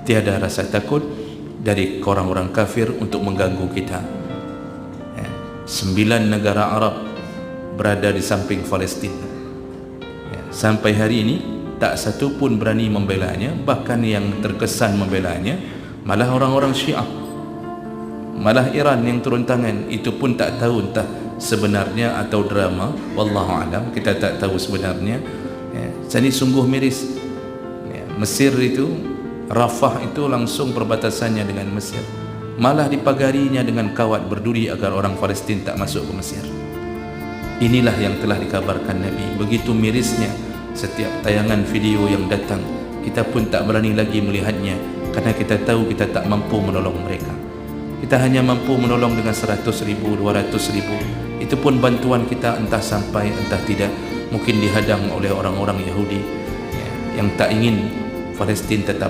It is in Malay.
tiada rasa takut dari orang-orang kafir untuk mengganggu kita. 9 negara Arab berada di samping Palestin. Sampai hari ini tak satu pun berani membelanya, bahkan yang terkesan membelanya malah orang-orang Syiah, malah Iran yang turun tangan. Itu pun tak tahu entah sebenarnya atau drama, wallahu alam, kita tak tahu sebenarnya. Jadi sungguh miris. Mesir itu, Rafah itu langsung perbatasannya dengan Mesir, malah dipagarinya dengan kawat berduri agar orang Palestin tak masuk ke Mesir. Inilah yang telah dikabarkan Nabi. Begitu mirisnya setiap tayangan video yang datang, kita pun tak berani lagi melihatnya, karena kita tahu kita tak mampu menolong mereka. Kita hanya mampu menolong dengan 100,000, 200,000. Itu pun bantuan kita entah sampai entah tidak, mungkin dihadang oleh orang-orang Yahudi yang tak ingin Palestin tetap